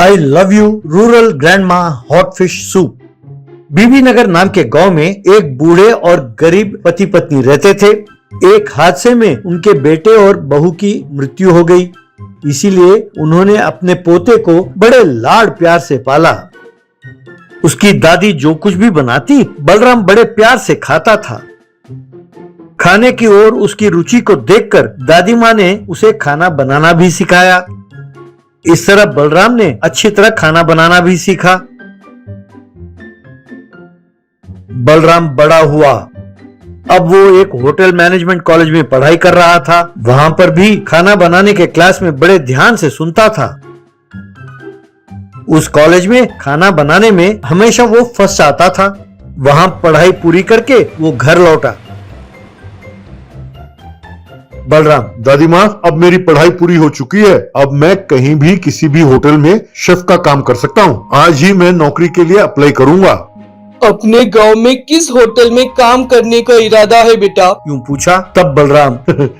I love you rural grandma hot fish soup. Bibinagar नाम के गांव में एक बूढ़े और गरीब पति पत्नी रहते थे। एक हादसे में उनके बेटे और बहू की मृत्यु हो गई, इसीलिए उन्होंने अपने पोते को बड़े लाड प्यार से पाला। उसकी दादी जो कुछ भी बनाती बलराम बड़े प्यार से खाता था। खाने की ओर उसकी रुचि को देखकर दादी माँ ने उसे खाना बनाना भी सिखाया। इस तरह बलराम ने अच्छी तरह खाना बनाना भी सीखा। बलराम बड़ा हुआ। अब वो एक होटल मैनेजमेंट कॉलेज में पढ़ाई कर रहा था। वहां पर भी खाना बनाने के क्लास में बड़े ध्यान से सुनता था। उस कॉलेज में खाना बनाने में हमेशा वो फर्स्ट आता था। वहां पढ़ाई पूरी करके वो घर लौटा। बलराम, दादी माँ, अब मेरी पढ़ाई पूरी हो चुकी है। अब मैं कहीं भी किसी भी होटल में शेफ का काम कर सकता हूँ। आज ही मैं नौकरी के लिए अप्लाई करूँगा। अपने गांव में किस होटल में काम करने का इरादा है बेटा? यूं पूछा। तब बलराम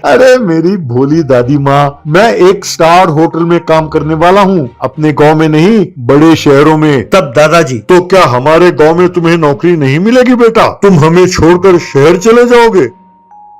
अरे मेरी भोली दादी माँ, मैं एक स्टार होटल में काम करने वाला हूँ, अपने गांव में नहीं, बड़े शहरों में। तब दादाजी, तो क्या हमारे गांव में तुम्हें नौकरी नहीं मिलेगी बेटा? तुम हमें छोड़कर शहर चले जाओगे?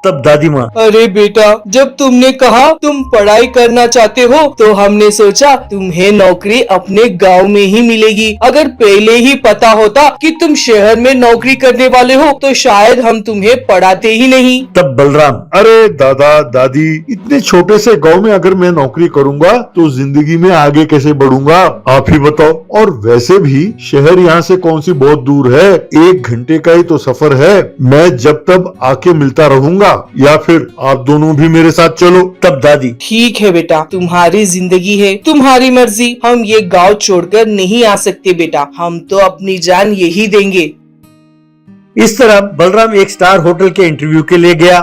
तब दादी माँ, अरे बेटा, जब तुमने कहा तुम पढ़ाई करना चाहते हो तो हमने सोचा तुम्हें नौकरी अपने गांव में ही मिलेगी। अगर पहले ही पता होता कि तुम शहर में नौकरी करने वाले हो तो शायद हम तुम्हें पढ़ाते ही नहीं। तब बलराम, अरे दादा दादी, इतने छोटे से गांव में अगर मैं नौकरी करूंगा तो जिंदगी में आगे कैसे बढ़ूंगा, आप ही बताओ। और वैसे भी शहर यहाँ से कौन सी बहुत दूर है, 1 घंटे का ही तो सफर है। मैं जब तब आके मिलता रहूंगा, या फिर आप दोनों भी मेरे साथ चलो। तब दादी, ठीक है बेटा, तुम्हारी जिंदगी है, तुम्हारी मर्जी। हम ये गांव छोड़कर नहीं आ सकते बेटा, हम तो अपनी जान यही देंगे। इस तरह बलराम एक स्टार होटल के इंटरव्यू के लिए गया।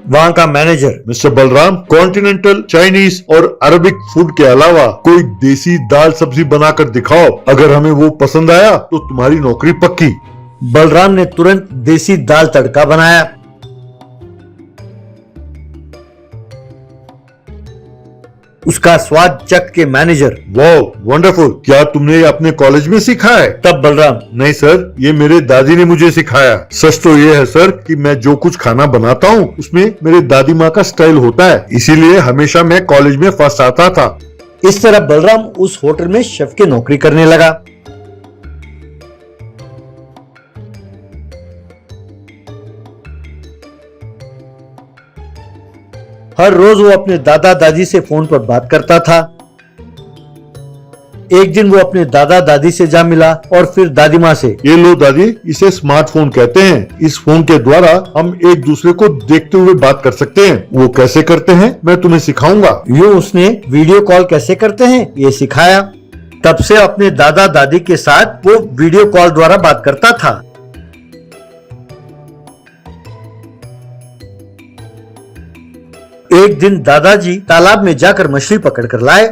वहां का manager, mister Balram, continental, Chinese और अरबिक फूड के अलावा कोई देसी दाल सब्जी बनाकर दिखाओ। अगर हमें वो पसंद आया तो तुम्हारी नौकरी पक्की। बलराम ने तुरंत देसी दाल तड़का बनाया। उसका स्वाद चख के मैनेजर, वाह, वंडरफुल, क्या तुमने ये अपने कॉलेज में सीखा है? तब बलराम, नहीं सर, ये मेरे दादी ने मुझे सिखाया। सच तो ये है सर कि मैं जो कुछ खाना बनाता हूँ उसमें मेरे दादी माँ का स्टाइल होता है, इसीलिए हमेशा मैं कॉलेज में फर्स्ट आता था। इस तरह बलराम उस होटल में शेफ की नौकरी करने लगा। हर रोज वो अपने दादा दादी से फोन पर बात करता था। एक दिन वो अपने दादा दादी से जा मिला और फिर दादी माँ से। ये लो दादी, इसे स्मार्टफोन कहते हैं। इस फोन के द्वारा हम एक दूसरे को देखते हुए बात कर सकते हैं। वो कैसे करते हैं मैं तुम्हें सिखाऊंगा। यूं उसने वीडियो कॉल कैसे करते हैं ये सिखाया। तब से अपने दादा दादी के साथ वो वीडियो कॉल द्वारा बात करता था। एक दिन दादाजी तालाब में जाकर मछली पकड़ कर लाए।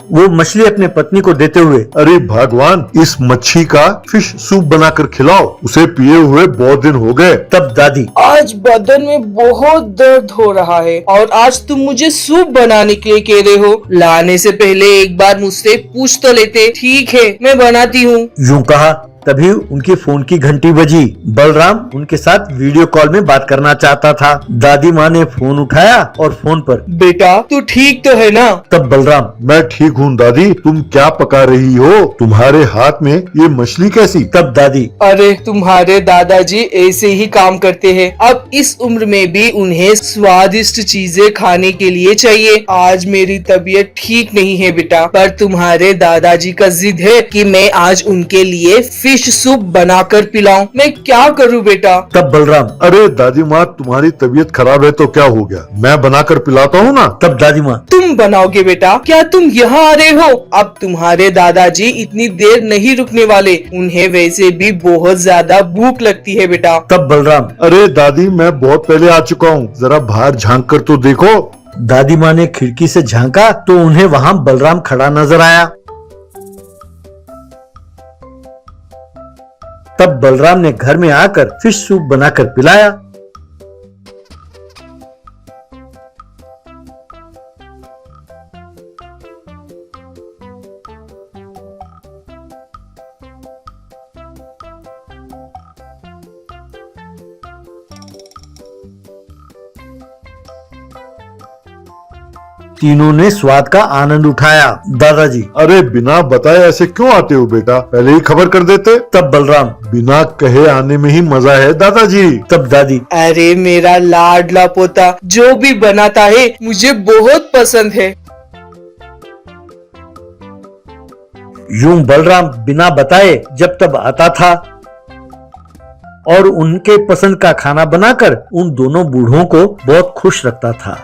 वो मछली अपने पत्नी को देते हुए, अरे भगवान, इस मच्छी का फिश सूप बनाकर खिलाओ, उसे पिए हुए बहुत दिन हो गए। तब दादी, आज बदन में बहुत दर्द हो रहा है और आज तुम मुझे सूप बनाने के लिए कह रहे हो। लाने से पहले एक बार मुझसे पूछ तो लेते। ठीक है, मैं बनाती हूँ। यूं कहा तभी उनकी फोन की घंटी बजी। बलराम उनके साथ वीडियो कॉल में बात करना चाहता था। दादी माँ ने फोन उठाया और फोन पर, बेटा तू ठीक तो है ना? तब बलराम, मैं ठीक हूँ दादी, तुम क्या पका रही हो? तुम्हारे हाथ में ये मछली कैसी? तब दादी, अरे तुम्हारे दादाजी ऐसे ही काम करते हैं। अब इस उम्र में भी उन्हें स्वादिष्ट चीजें खाने के लिए चाहिए। आज मेरी तबीयत ठीक नहीं है बेटा, पर तुम्हारे दादाजी का जिद है कि मैं आज उनके लिए फिश सूप बनाकर पिलाऊं। मैं क्या करूं बेटा? तब बलराम, अरे दादी माँ, तुम्हारी तबीयत खराब है तो क्या हो गया, मैं बनाकर पिलाता हूँ ना। तब दादी माँ, तुम बनाओगे बेटा? क्या तुम यहाँ आ रहे हो? अब तुम्हारे दादाजी इतनी देर नहीं रुकने वाले, उन्हें वैसे भी बहुत ज्यादा भूख लगती है बेटा। तब बलराम, अरे दादी, मैं बहुत पहले आ चुका हूँ, जरा बाहर झांक कर तो देखो। दादी माँ ने खिड़की से झांका तो उन्हें वहाँ बलराम खड़ा नजर आया। तब बलराम ने घर में आकर फिश सूप बनाकर पिलाया। तीनों ने स्वाद का आनंद उठाया। दादाजी, अरे बिना बताए ऐसे क्यों आते हो बेटा, पहले ही खबर कर देते। तब बलराम, बिना कहे आने में ही मजा है दादाजी। तब दादी, अरे मेरा लाडला पोता, जो भी बनाता है मुझे बहुत पसंद है। यूं बलराम बिना बताए जब तब आता था और उनके पसंद का खाना बनाकर उन दोनों बूढ़ों को बहुत खुश रखता था।